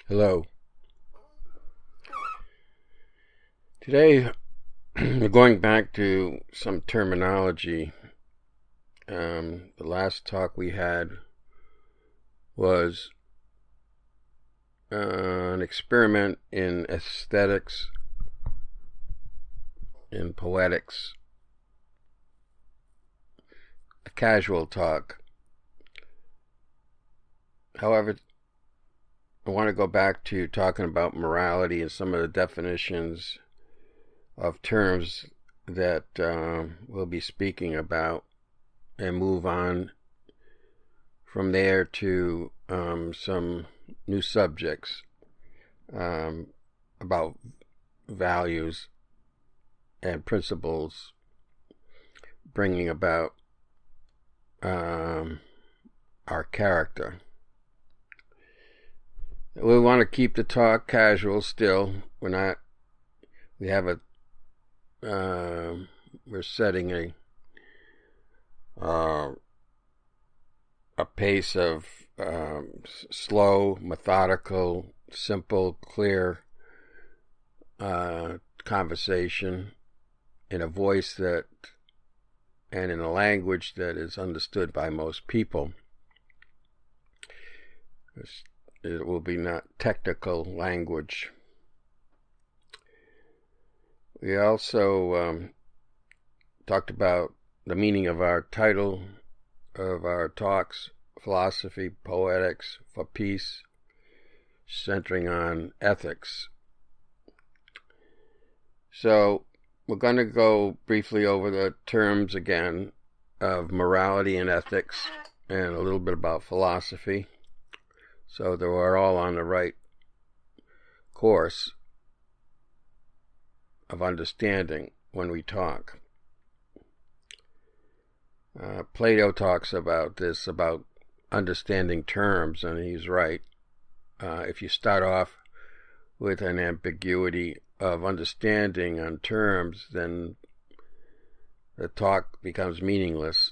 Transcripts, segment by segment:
Hello. Today we're going back to some terminology. The last talk we had was an experiment in aesthetics, in poetics, a casual talk. However, I want to go back to talking about morality and some of the definitions of terms that we'll be speaking about, and move on from there to some new subjects about values and principles bringing about our character. We want to keep the talk casual still. We're setting a pace of slow, methodical, simple, clear conversation in a voice that and in a language that is understood by most people. It will be not technical language. We also talked about the meaning of our title of our talks, Philosophy, Poetics for Peace, centering on ethics. So we're going to go briefly over the terms again of morality and ethics and a little bit about philosophy, so that we're all on the right course of understanding when we talk. Plato talks about this, about understanding terms, and he's right. If you start off with an ambiguity of understanding on terms, then the talk becomes meaningless.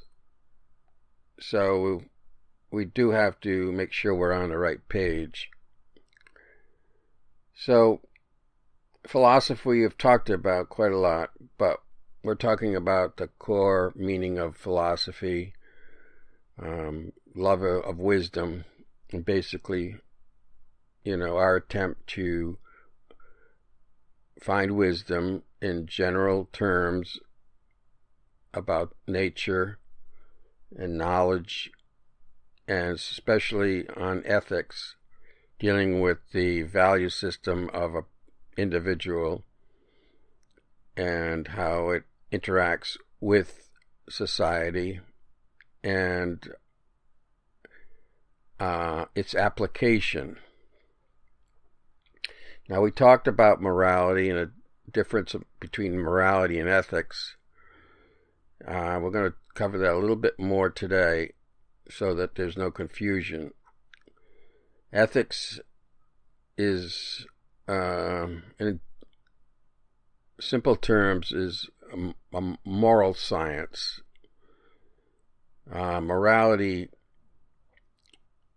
So we do have to make sure we're on the right page. So philosophy we've talked about quite a lot, but we're talking about the core meaning of philosophy, love of wisdom, and basically, our attempt to find wisdom in general terms about nature and knowledge, and especially on ethics, dealing with the value system of an individual and how it interacts with society and its application. Now, we talked about morality and a difference between morality and ethics. We're going to cover that a little bit more today so that there's no confusion. Ethics is, in simple terms, is a moral science. Morality,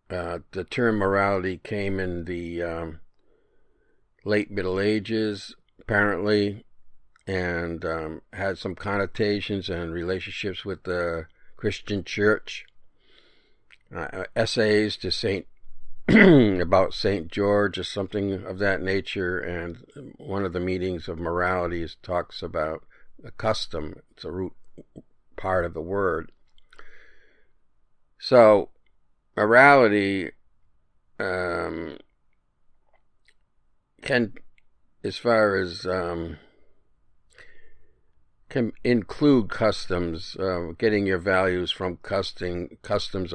the term morality came in the late Middle Ages, apparently, and had some connotations and relationships with the Christian Church. Essays to about St. George or something of that nature, and one of the meanings of morality talks about a custom. It's a root part of the word. So morality can, as far as can include customs, getting your values from customs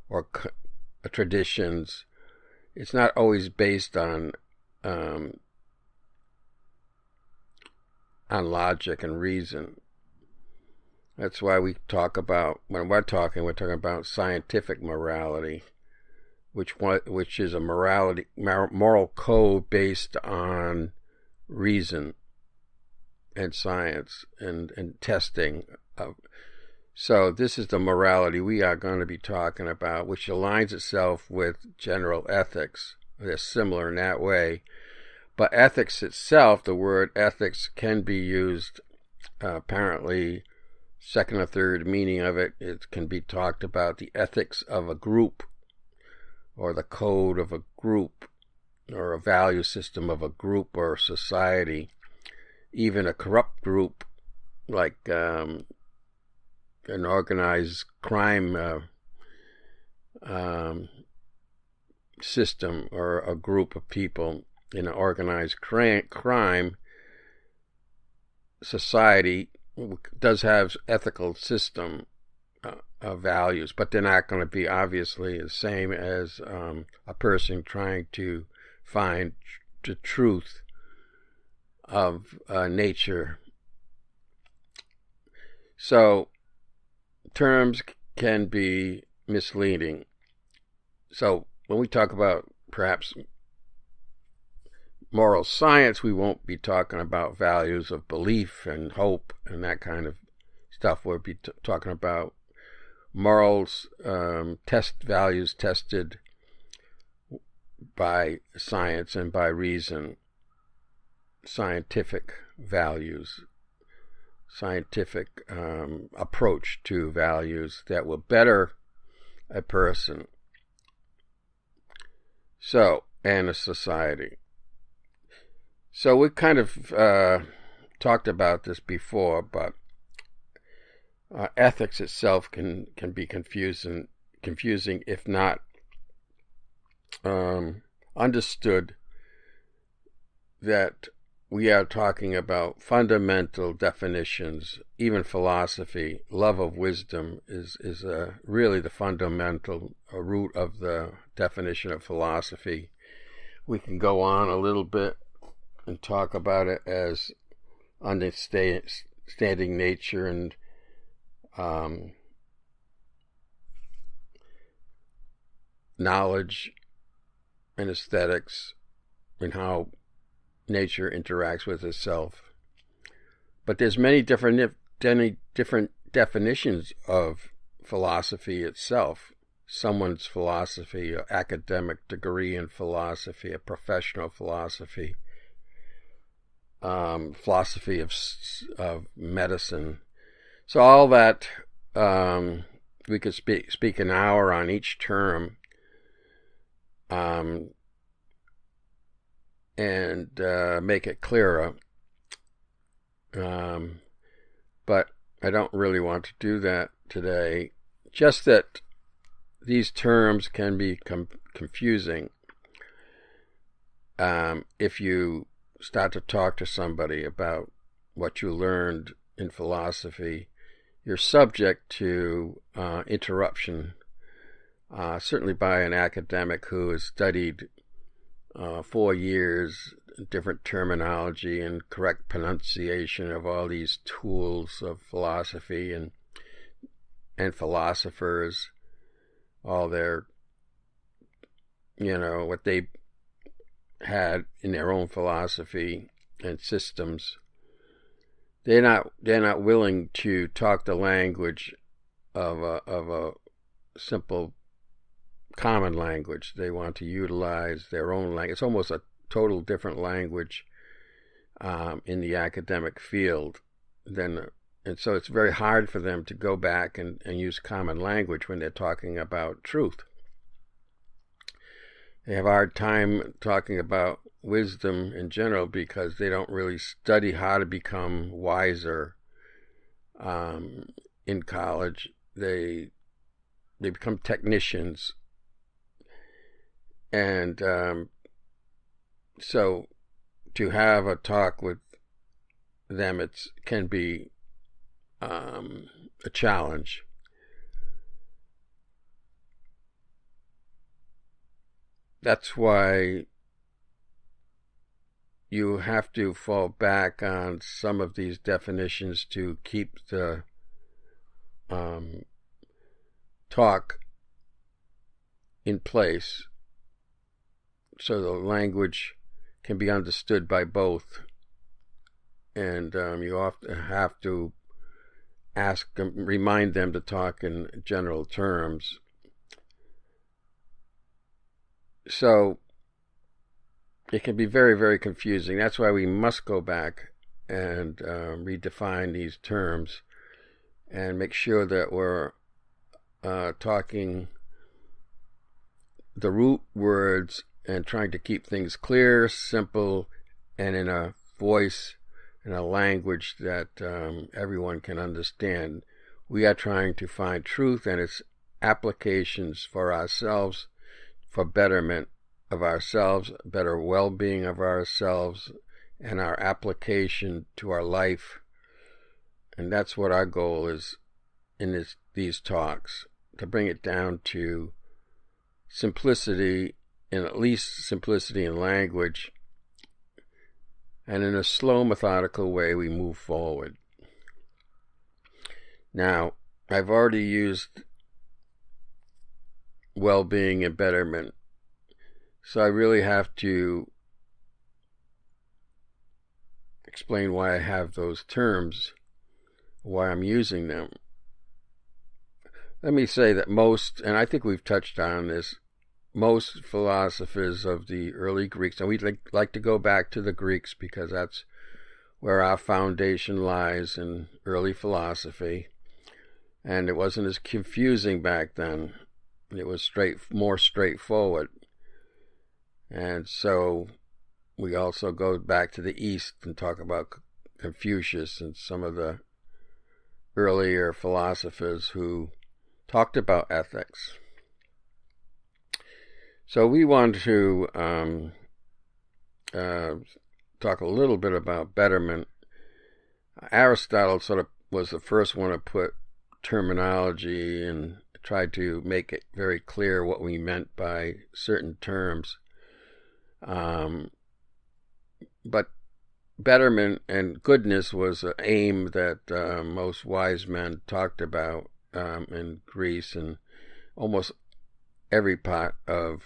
or traditions. It's not always based on logic and reason. That's why we talk about, when we're talking about scientific morality, which is a moral code based on reason and science and testing. So this is the morality we are going to be talking about, which aligns itself with general ethics, they're similar in that way. But ethics itself, the word ethics can be used apparently second or third meaning of it. It can be talked about the ethics of a group, or the code of a group, or a value system of a group or society. Even a corrupt group like an organized crime system, or a group of people in an organized crime society does have ethical system of values, but they're not going to be obviously the same as a person trying to find the truth of nature. So terms can be misleading. So when we talk about perhaps moral science, we won't be talking about values of belief and hope and that kind of stuff. We'll be talking about morals, values tested by science and by reason, scientific values, scientific approach to values that will better a person, and a society. So we kind of talked about this before, but ethics itself can be confusing if not understood, that we are talking about fundamental definitions. Even philosophy, love of wisdom is really the fundamental root of the definition of philosophy. We can go on a little bit and talk about it as understanding nature and knowledge and aesthetics, and how nature interacts with itself. But there's many different definitions of philosophy itself. Someone's philosophy, an academic degree in philosophy, a professional philosophy, philosophy of medicine. So all that, we could speak an hour on each term, and make it clearer. But I don't really want to do that today. Just that these terms can be confusing if you start to talk to somebody about what you learned in philosophy. You're subject to interruption, certainly by an academic who has studied 4 years, different terminology and correct pronunciation of all these tools of philosophy and philosophers, all their, what they had in their own philosophy and systems. They're not willing to talk the language of a simple common language. They want to utilize their own language. It's almost a total different language in the academic field and so it's very hard for them to go back and use common language when they're talking about truth. They have a hard time talking about wisdom in general because they don't really study how to become wiser in college. They become technicians. And so to have a talk with them, can be a challenge. That's why you have to fall back on some of these definitions to keep the talk in place, so the language can be understood by both. And you often have to remind them to talk in general terms. So it can be very, very confusing. That's why we must go back and redefine these terms and make sure that we're talking the root words and trying to keep things clear, simple, and in a voice and a language that everyone can understand. We are trying to find truth and its applications for ourselves, for betterment of ourselves, better well-being of ourselves, and our application to our life. And that's what our goal is in these talks, to bring it down to simplicity, and at least simplicity in language, and in a slow, methodical way we move forward. Now, I've already used well-being and betterment, so I really have to explain why I have those terms, why I'm using them. Let me say that most, and I think we've touched on this, most philosophers of the early Greeks, and we'd like to go back to the Greeks because that's where our foundation lies in early philosophy, and it wasn't as confusing back then. It was more straightforward. And so we also go back to the East and talk about Confucius and some of the earlier philosophers who talked about ethics. So we want to talk a little bit about betterment. Aristotle sort of was the first one to put terminology and tried to make it very clear what we meant by certain terms. But betterment and goodness was an aim that most wise men talked about in Greece and almost every part of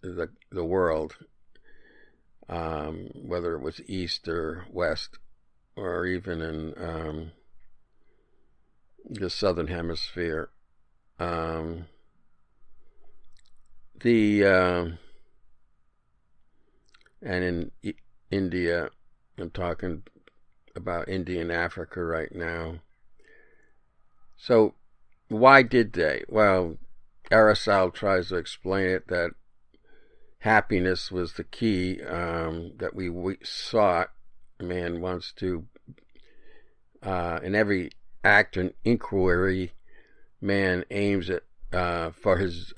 the world, whether it was East or West, or even in the Southern Hemisphere. And in India, I'm talking about India and Africa right now. So why did they? Well, Aristotle tries to explain it that happiness was the key, that we sought. Man wants to, in every act and inquiry, man aims at for his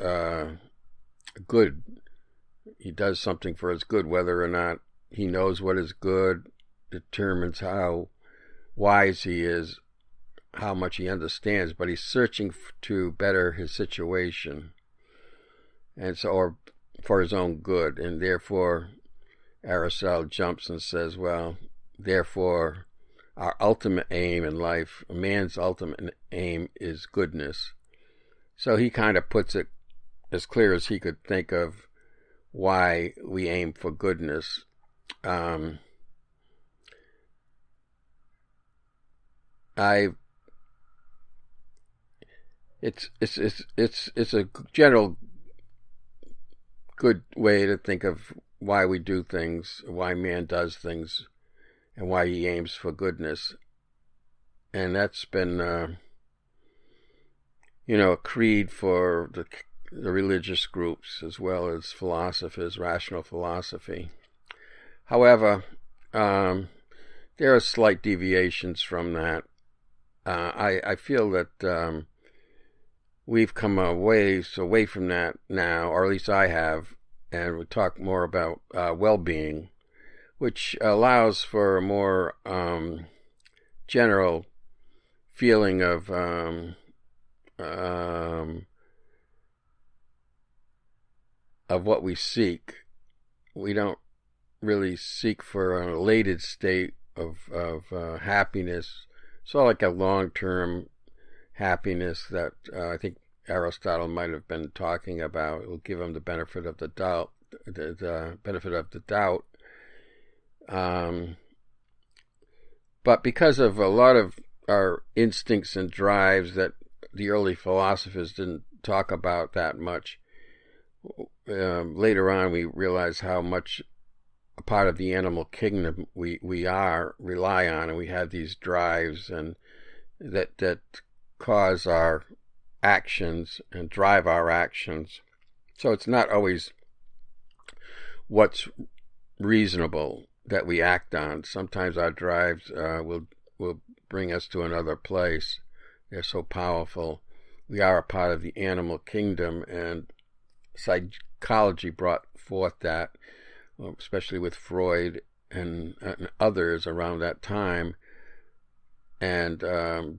good. He does something for his good, whether or not he knows what is good, determines how wise he is, how much he understands, but he's searching to better his situation, and so, or for his own good, and therefore Aristotle jumps and says, well, therefore our ultimate aim in life, man's ultimate aim, is goodness. So he kind of puts it as clear as he could think of why we aim for goodness. It's a general good way to think of why we do things, why man does things, and why he aims for goodness. And that's been, a creed for the religious groups as well as philosophers, rational philosophy. However, there are slight deviations from that. I feel that we've come a ways away from that now, or at least I have, and we talk more about well-being, which allows for a more general feeling of what we seek. We don't really seek for an elated state of happiness. So like a long-term happiness that I think Aristotle might have been talking about. It will give him the benefit of the doubt. The benefit of the doubt. But because of a lot of our instincts and drives that the early philosophers didn't talk about that much, later on we realize how much a part of the animal kingdom we rely on, and we have these drives and that cause our actions and drive our actions. So it's not always what's reasonable that we act on. Sometimes our drives will bring us to another place. They're so powerful. We are a part of the animal kingdom, and psychology brought forth that, especially with Freud and others around that time, and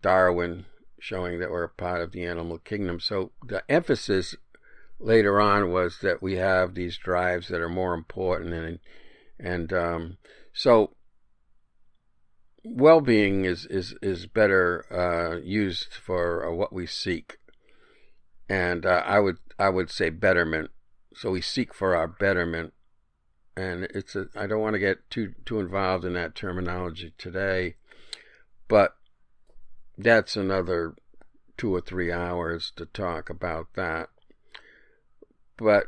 Darwin showing that we're a part of the animal kingdom. So the emphasis later on was that we have these drives that are more important, and so well-being is better used for what we seek, and I would say betterment. So we seek for our betterment, and I don't want to get too involved in that terminology today, but that's another 2 or 3 hours to talk about that. But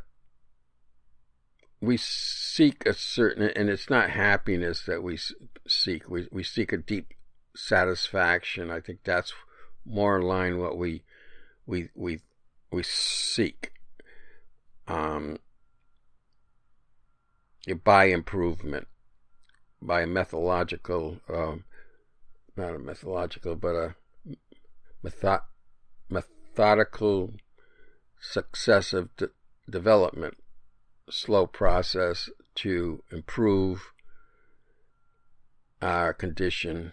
we seek a certain, and it's not happiness that we seek. We seek a deep satisfaction. I think that's more in line what we seek. By improvement, by a methodological, not a methodological, but a methodical, successive development, slow process to improve our condition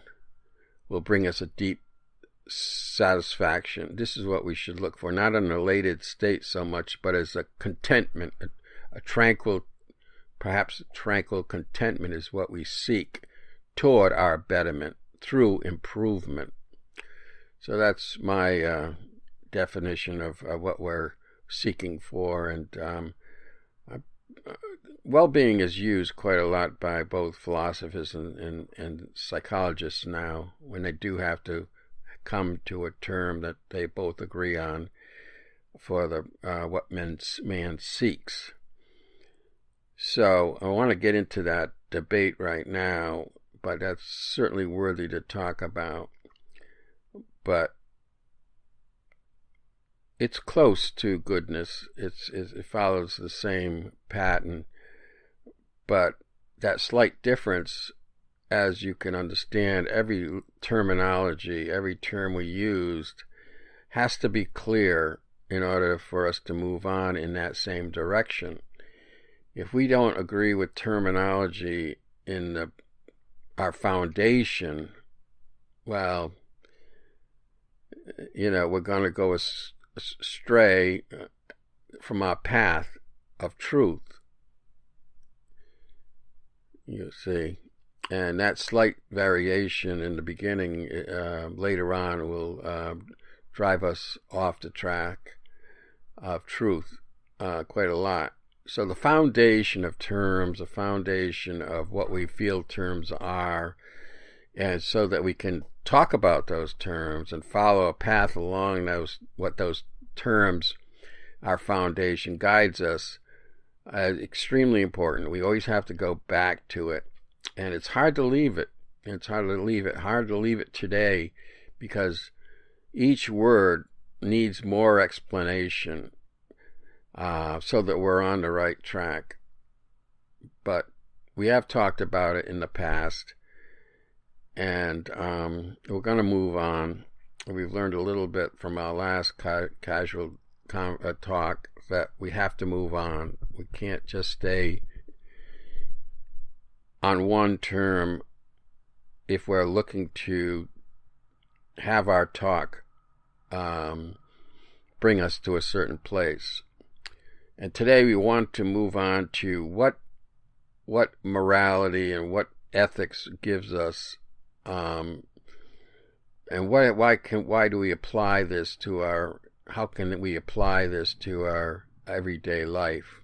will bring us a deep satisfaction. This is what we should look for, not an elated state so much, but as a contentment, a tranquil, perhaps tranquil contentment is what we seek toward our betterment through improvement. So that's my definition of what we're seeking for, and well-being is used quite a lot by both philosophers and psychologists now, when they do have to come to a term that they both agree on for the what man seeks. So I want to get into that debate right now, but that's certainly worthy to talk about. But it's close to goodness. It follows the same pattern, but that slight difference, as you can understand, every terminology, every term we used has to be clear in order for us to move on in that same direction. If we don't agree with terminology in our foundation, well, we're going to go astray from our path of truth, you see. And that slight variation in the beginning later on will drive us off the track of truth quite a lot. So the foundation of terms, the foundation of what we feel terms are, and so that we can talk about those terms and follow a path along what those terms, our foundation guides us, is extremely important. We always have to go back to it, and it's hard to leave it. Hard to leave it today, because each word needs more explanation so that we're on the right track. But we have talked about it in the past, and we're going to move on. We've learned a little bit from our last casual talk that we have to move on. We can't just stay on one term if we're looking to have our talk bring us to a certain place. And today we want to move on to what morality and what ethics gives us, and why do we apply this to how can we apply this to our everyday life?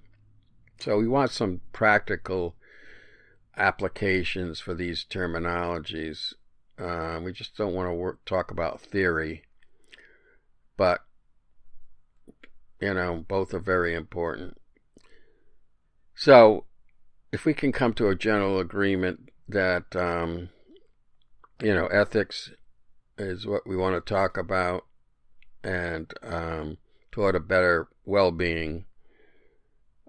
So we want some practical applications for these terminologies. We just don't want to talk about theory, but both are very important. So if we can come to a general agreement that, ethics is what we want to talk about, and toward a better well-being,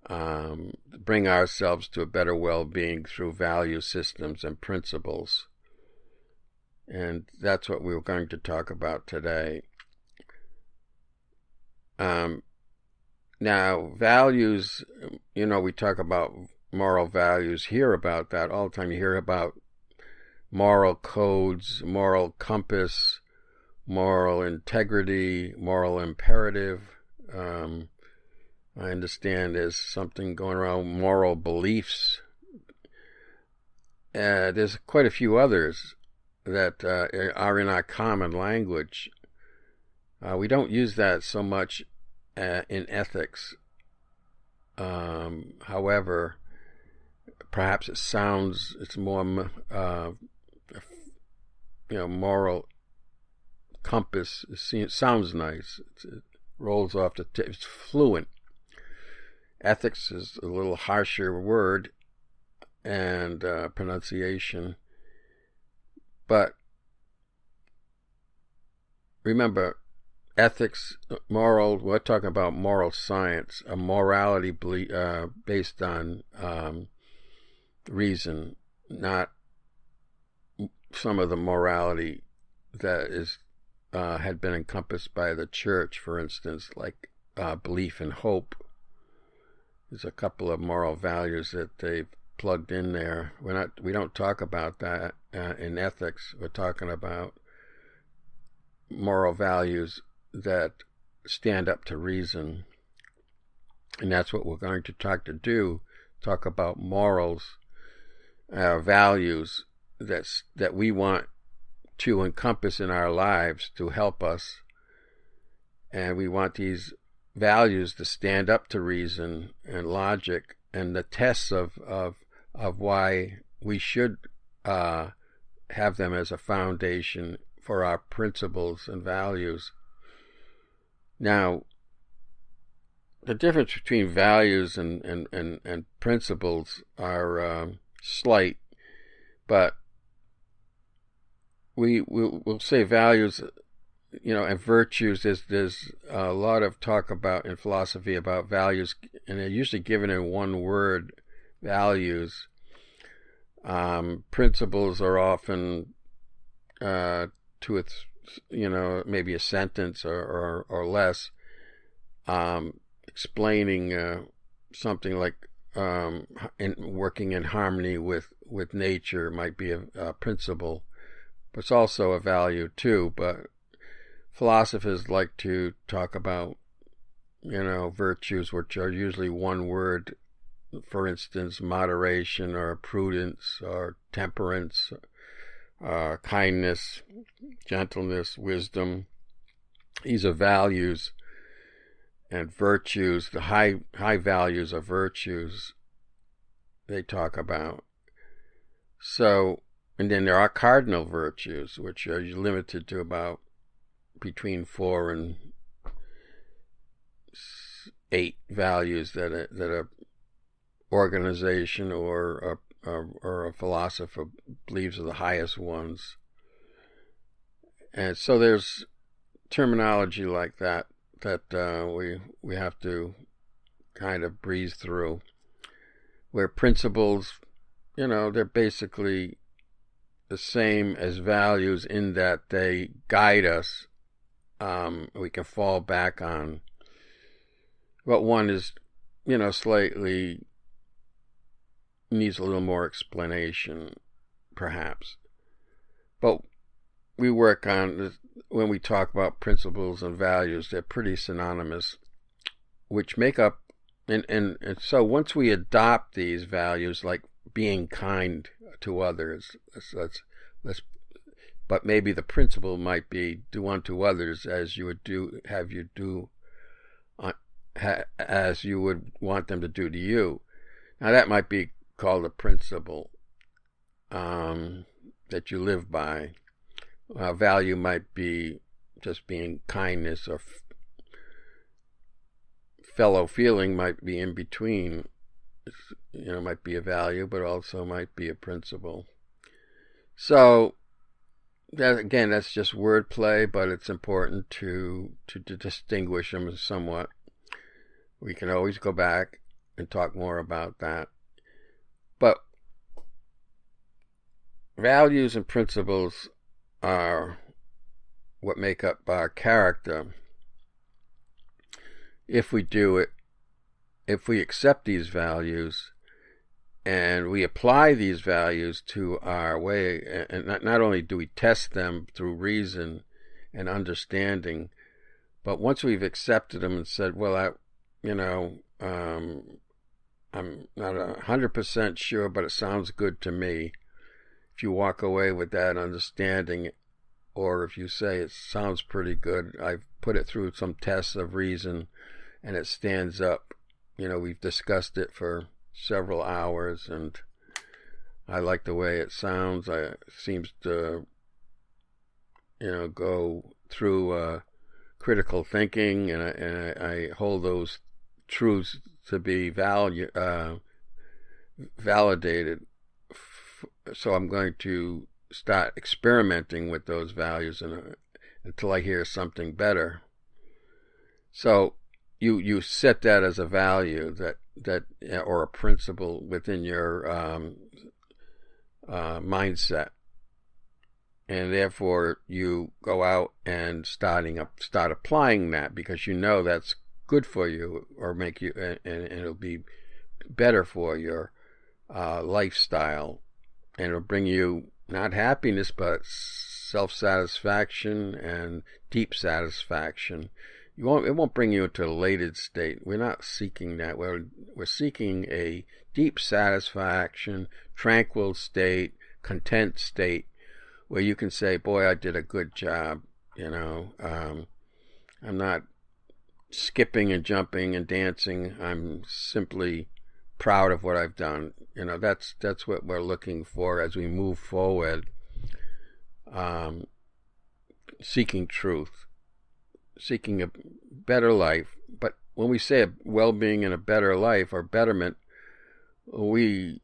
bring ourselves to a better well-being through value systems and principles. And that's what we're going to talk about today. Now, values, we talk about moral values, hear about that all the time. You hear about moral codes, moral compass, moral integrity, moral imperative. I understand there's something going around moral beliefs. There's quite a few others that are in our common language. We don't use that so much in ethics. However, perhaps it's more, moral compass. It sounds nice. It rolls off the tip. It's fluent. Ethics is a little harsher word and pronunciation. But remember, ethics, we're talking about moral science, a morality based on reason, not some of the morality that is had been encompassed by the church, for instance, like belief and hope. There's a couple of moral values that they've plugged in there. We don't talk about that in ethics. We're talking about moral values that stand up to reason, and that's what we're going to talk about morals, values that we want to encompass in our lives to help us, and we want these values to stand up to reason and logic and the tests of why we should have them as a foundation for our principles and values. Now, the difference between values and principles are slight, but we'll say values, and virtues. There's a lot of talk about in philosophy about values, and they're usually given in one word, values. Principles are often maybe a sentence or less, explaining something like working in harmony with nature might be a principle, but it's also a value too. But philosophers like to talk about virtues, which are usually one word. For instance, moderation or prudence or temperance, kindness, gentleness, wisdom. These are values and virtues, the high values of virtues they talk about. So, and then there are cardinal virtues, which are limited to about between 4 and 8 values that a organization or a philosopher believes are the highest ones. And so there's terminology like that we have to kind of breeze through, where principles, they're basically the same as values in that they guide us, we can fall back on. But one is, slightly needs a little more explanation, perhaps. But we work on, when we talk about principles and values, they're pretty synonymous, which make up, and so once we adopt these values, like being kind to others, but maybe the principle might be do unto others as you would as you would want them to do to you. Now that might be called a principle that you live by. Value might be just being kindness, or fellow feeling might be in between. might be a value, but also might be a principle. So that, again, that's just wordplay, but it's important to distinguish them somewhat. We can always go back and talk more about that. But values and principles are what make up our character. If we do it, if we accept these values and we apply these values to our way, and not only do we test them through reason and understanding, but once we've accepted them and said, well, I'm not 100% sure, but it sounds good to me. If you walk away with that understanding, or if you say it sounds pretty good, I've put it through some tests of reason and it stands up. We've discussed it for several hours and I like the way it sounds. It seems to, go through critical thinking, and I hold those truths to be validated. So I'm going to start experimenting with those values until I hear something better. So you set that as a value that or a principle within your mindset, and therefore you go out and start applying that because that's good for you, or make you, and it'll be better for your lifestyle, and it'll bring you not happiness but self-satisfaction and deep satisfaction. It won't bring you into an elated state. We're not seeking that. We're seeking a deep satisfaction, tranquil state, content state, where you can say, boy, I did a good job. I'm not skipping and jumping and dancing. I'm simply proud of what I've done. That's what we're looking for as we move forward, seeking truth, seeking a better life. But when we say a well-being and a better life or betterment, we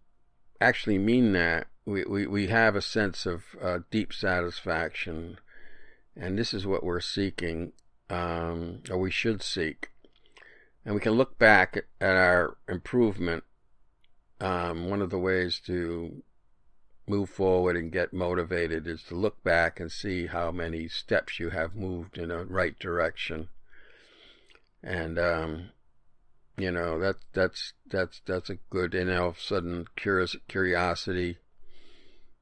actually mean that. We have a sense of deep satisfaction, and this is what we're seeking, or we should seek. And we can look back at our improvement. One of the ways to move forward and get motivated is to look back and see how many steps you have moved in a right direction. And that's a good, and all of a sudden curiosity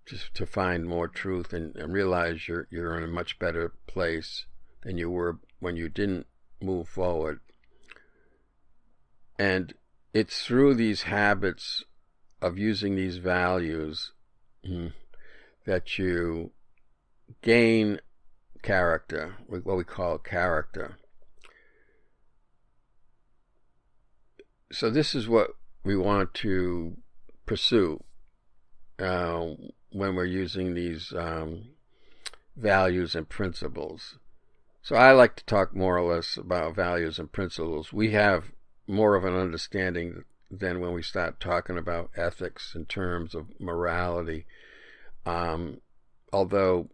just to find more truth and realize you're in a much better place than you were when you didn't move forward. And it's through these habits of using these values that you gain character, what we call character. So this is what we want to pursue when we're using these values and principles. So I like to talk more or less about values and principles. We have more of an understanding than when we start talking about ethics in terms of morality. Although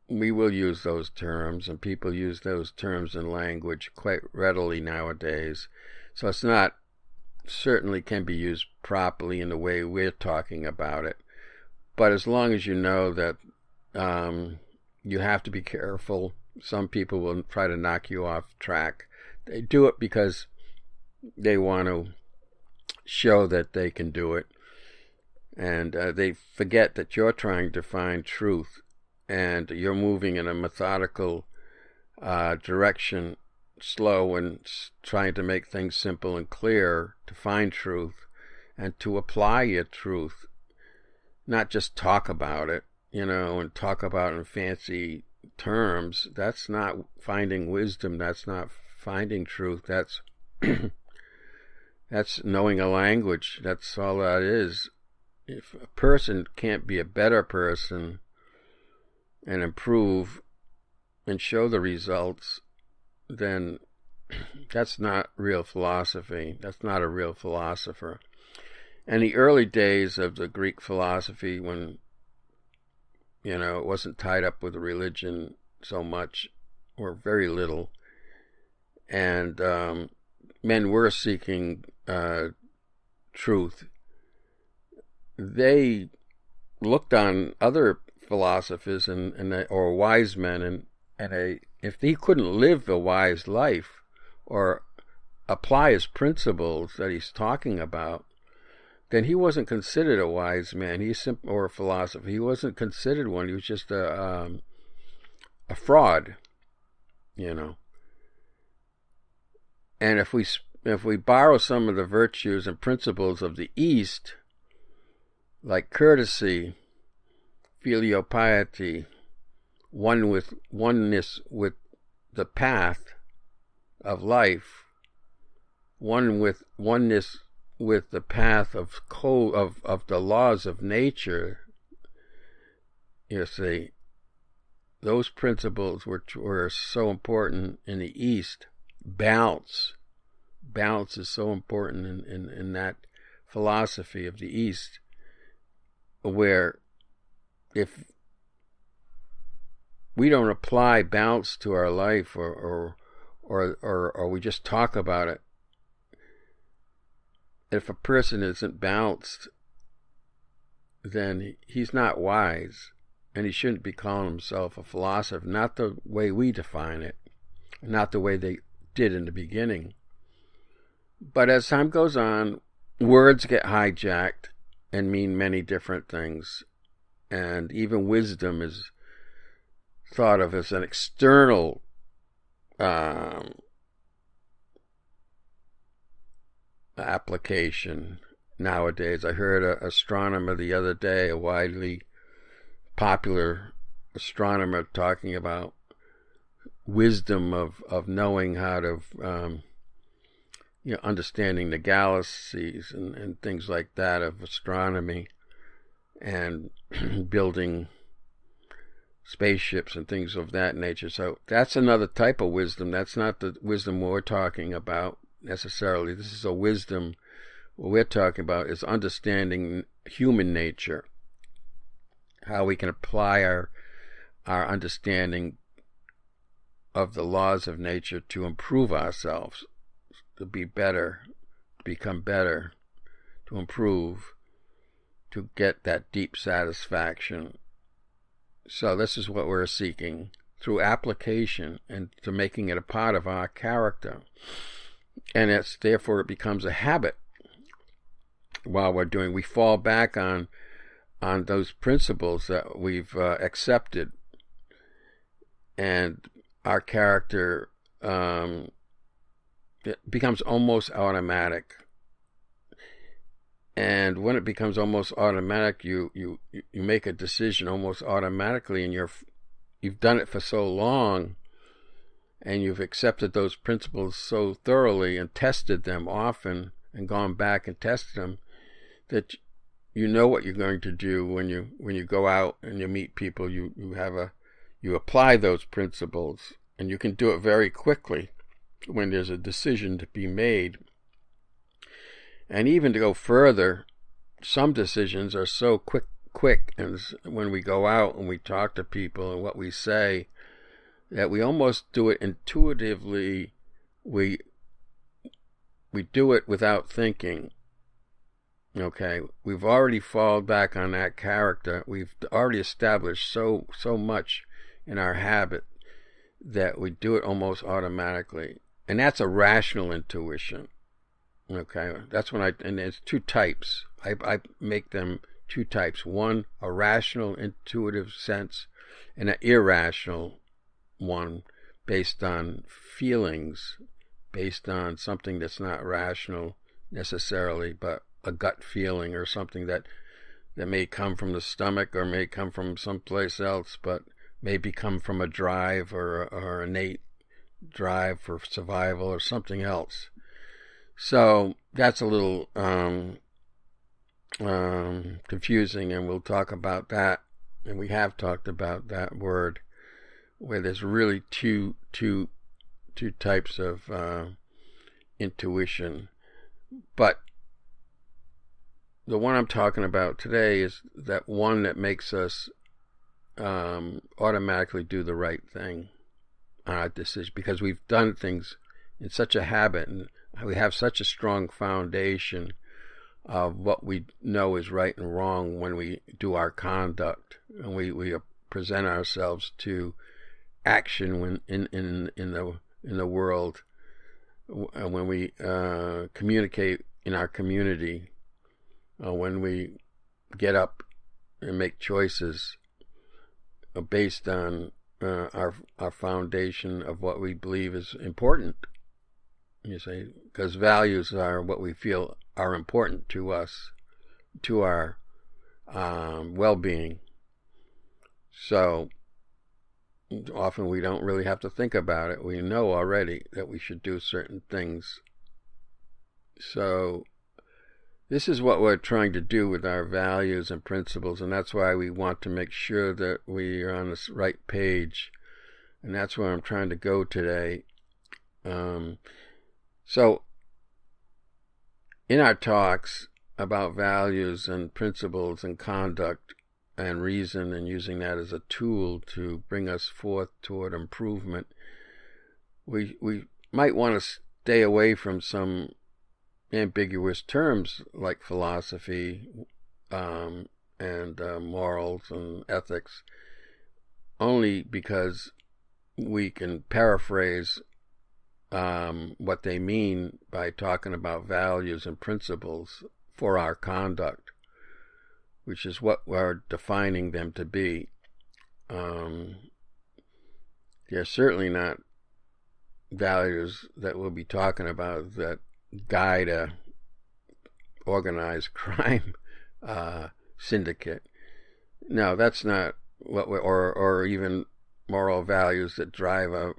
we will use those terms, and people use those terms in language quite readily nowadays. So it's not, certainly can be used properly in the way we're talking about it. But as long as you know that you have to be careful, some people will try to knock you off track. They do it because they want to show that they can do it, and they forget that you're trying to find truth, and you're moving in a methodical direction, slow, and trying to make things simple and clear to find truth and to apply your truth, not just talk about it, and talk about it in fancy terms. That's not finding wisdom. That's not finding truth. That's that's knowing a language. That's all that is. If a person can't be a better person and improve and show the results, then that's not real philosophy. That's not a real philosopher. And the early days of the Greek philosophy, when it wasn't tied up with religion so much, or very little, and men were seeking truth, they looked on other philosophers or wise men, and if he couldn't live a wise life or apply his principles that he's talking about, then he wasn't considered a wise man. Or a philosopher. He wasn't considered one. He was just a fraud, And if we borrow some of the virtues and principles of the East, like courtesy, filial piety, oneness with the path of life, oneness with the path of the laws of nature, you see, those principles which were so important in the East. Balance is so important in that philosophy of the East, where if we don't apply balance to our life, or we just talk about it, if a person isn't balanced, then he's not wise, and he shouldn't be calling himself a philosopher, not the way we define it, not the way they did in the beginning. But as time goes on, words get hijacked and mean many different things, and even wisdom is thought of as an external application nowadays. I heard an astronomer the other day, a widely popular astronomer, talking about wisdom of knowing how to understanding the galaxies and things like that, of astronomy, and building spaceships and things of that nature. So that's another type of wisdom. That's not the wisdom we're talking about necessarily. This is a wisdom. What we're talking about is understanding human nature, how we can apply our understanding of the laws of nature to improve ourselves, to be better, to become better, to improve, to get that deep satisfaction. So this is what we're seeking through application, and to making it a part of our character. And therefore it becomes a habit. While we're doing, we fall back on those principles that we've accepted, and our character it becomes almost automatic. And when it becomes almost automatic, you make a decision almost automatically, and you've done it for so long, and you've accepted those principles so thoroughly and tested them often and gone back and tested them, that you know what you're going to do when you go out and you meet people. You apply those principles, and you can do it very quickly when there's a decision to be made. And even to go further, some decisions are so quick, and when we go out and we talk to people and what we say, that we almost do it intuitively. We do it without thinking. Okay, we've already fallen back on that character. We've already established so much in our habit that we do it almost automatically, and that's a rational intuition. Okay, that's and there's two types. I make them two types. One, a rational, intuitive sense, and an irrational one, based on feelings, based on something that's not rational necessarily, but a gut feeling, or something that may come from the stomach, or may come from someplace else, but maybe come from a drive or innate drive for survival or something else. So that's a little confusing, and we'll talk about that, and we have talked about that word, where there's really two types of intuition. But the one I'm talking about today is that one that makes us automatically do the right thing on our decision, because we've done things in such a habit, and we have such a strong foundation of what we know is right and wrong when we do our conduct, and we present ourselves to action when in the world, when we communicate in our community, when we get up and make choices based on our foundation of what we believe is important. You say, because values are what we feel are important to us, to our well-being. So often we don't really have to think about it. We know already that we should do certain things. So this is what we're trying to do with our values and principles, and that's why we want to make sure that we are on the right page, and that's where I'm trying to go today. So in our talks about values and principles and conduct and reason, and using that as a tool to bring us forth toward improvement, we might want to stay away from some ambiguous terms like philosophy and morals and ethics, only because we can paraphrase what they mean by talking about values and principles for our conduct, which is what we're defining them to be. They're certainly not values that we'll be talking about that guide a organized crime syndicate. No, that's not what we, or even moral values that drive a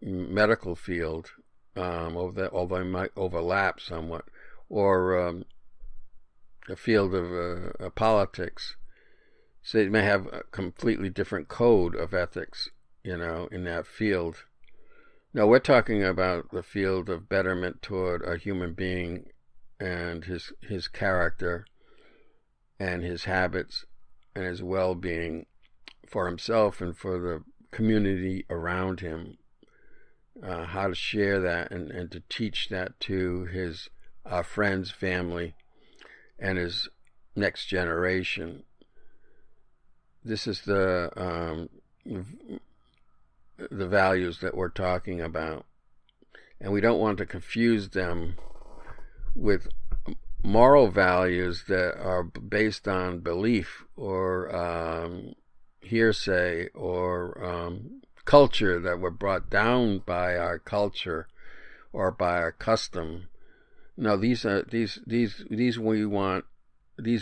medical field, although they might overlap somewhat, or a field of politics. So they may have a completely different code of ethics, in that field. No, we're talking about the field of betterment toward a human being and his character and his habits and his well-being for himself and for the community around him. How to share that and to teach that to his friends, family, and his next generation. This is the values that we're talking about, and we don't want to confuse them with moral values that are based on belief or hearsay or culture, that were brought down by our culture or by our custom. No, these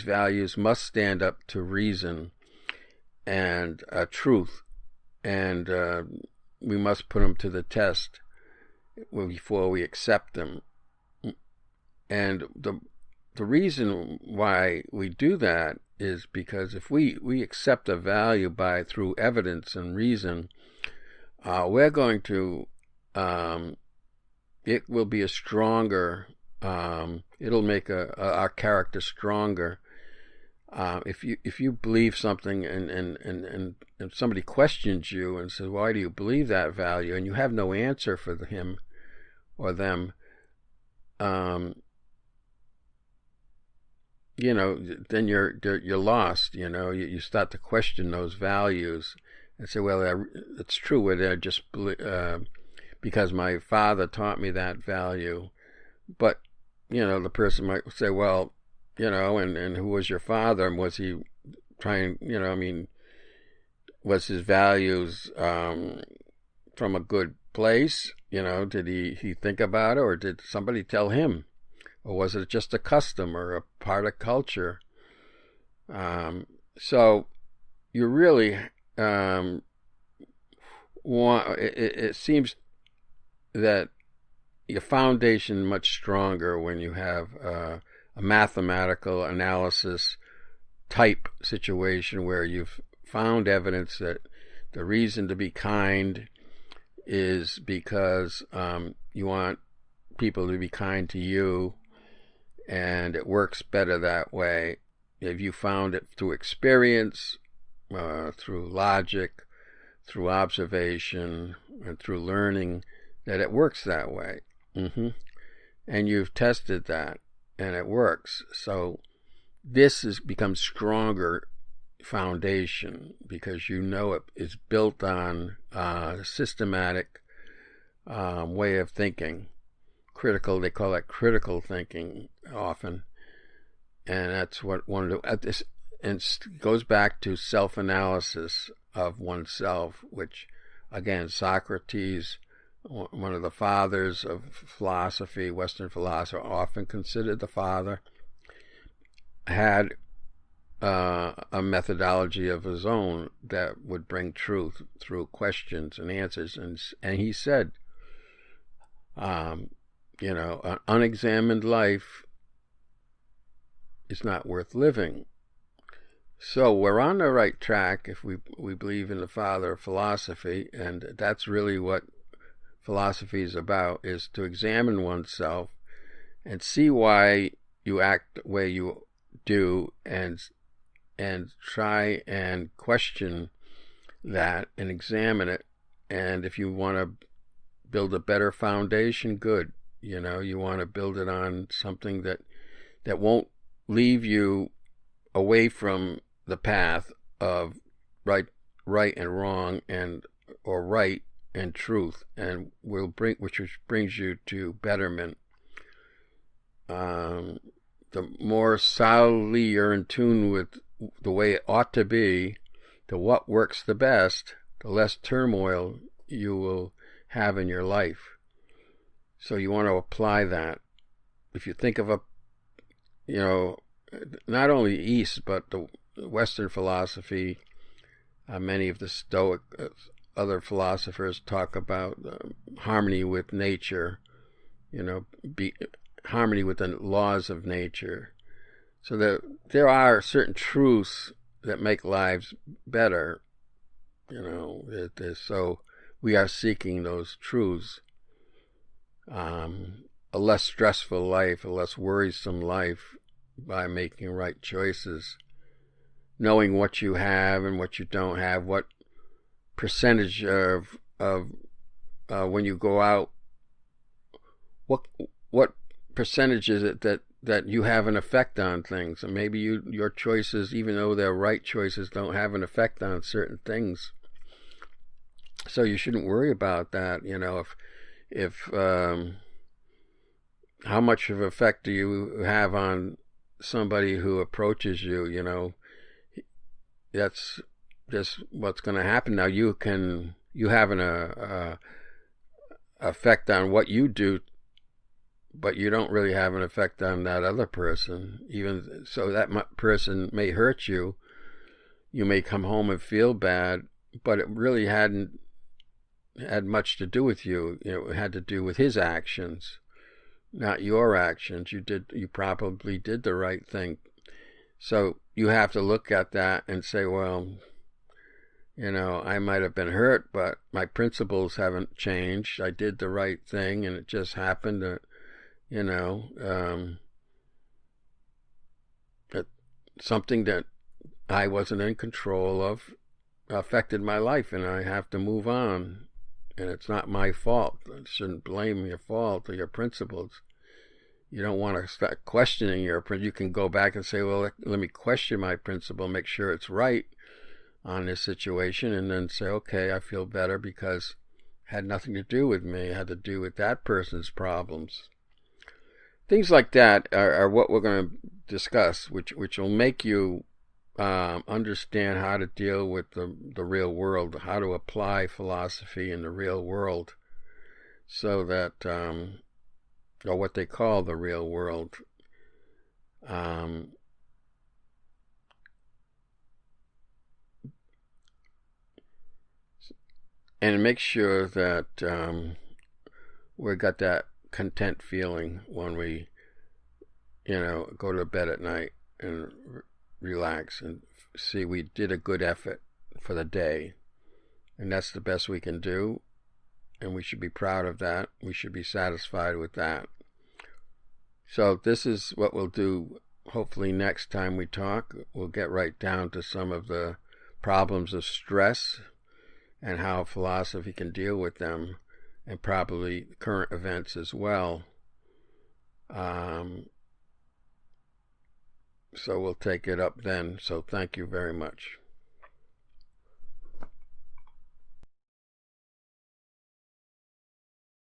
values must stand up to reason and truth, and we must put them to the test before we accept them. And the reason why we do that is because if we accept a value through evidence and reason, we're going to it will be a stronger, it'll make our character stronger. If you believe something and somebody questions you and says, why do you believe that value, and you have no answer for him or them, then you're lost. You start to question those values and say, well, it's true, they're just because my father taught me that value. But the person might say, well, and who was your father, and was he trying, was his values from a good place? Did he think about it, or did somebody tell him, or was it just a custom or a part of culture? So you really it seems that your foundation much stronger when you have a mathematical analysis type situation where you've found evidence that the reason to be kind is because you want people to be kind to you, and it works better that way. If you found it through experience, through logic, through observation, and through learning, that it works that way. And you've tested that, and it works. So this becomes stronger foundation, because you know it is built on a systematic way of thinking. Critical, they call that critical thinking often. And that's what one of the, and it goes back to self-analysis of oneself, which, again, Socrates, one of the fathers of philosophy, Western philosophy, often considered the father, had a methodology of his own that would bring truth through questions and answers. And he said, an unexamined life is not worth living. So we're on the right track if we believe in the father of philosophy, and that's really what philosophy is about, is to examine oneself and see why you act the way you do, and try and question that and examine it. And if you want to build a better foundation, good. You want to build it on something that won't leave you away from the path of right and wrong, or right and truth, and which brings you to betterment. The more solidly you're in tune with the way it ought to be, to what works the best, the less turmoil you will have in your life. So you want to apply that. If you think of not only East, but the Western philosophy, many of the Stoic, other philosophers talk about harmony with nature, harmony with the laws of nature. So there are certain truths that make lives better, so we are seeking those truths. A less stressful life, a less worrisome life, by making right choices, knowing what you have and what you don't have, what percentage of when you go out, what percentage is it that you have an effect on things. And maybe your choices, even though they're right choices, don't have an effect on certain things. So you shouldn't worry about that. If how much of effect do you have on somebody who approaches you? That's just what's going to happen. Now you have an effect on what you do, but you don't really have an effect on that other person. Even so, that person may hurt you. You may come home and feel bad, but it really hadn't had much to do with you. It had to do with his actions, not your actions. You probably did the right thing. So you have to look at that and say, well, I might have been hurt, but my principles haven't changed. I did the right thing, and it just happened that, that something that I wasn't in control of affected my life, and I have to move on. And it's not my fault. I shouldn't blame your fault or your principles. You don't want to start questioning your principles. You can go back and say, well, let me question my principle, make sure it's right on this situation, and then say, okay, I feel better because it had nothing to do with me. It had to do with that person's problems. Things like that are what we're going to discuss, which will make you understand how to deal with the real world, how to apply philosophy in the real world, so that, or what they call the real world. And make sure that we got that content feeling when we, go to bed at night and relax and see we did a good effort for the day. And that's the best we can do. And we should be proud of that. We should be satisfied with that. So this is what we'll do. Hopefully next time we talk, we'll get right down to some of the problems of stress and how philosophy can deal with them, and probably current events as well. So we'll take it up then. So thank you very much.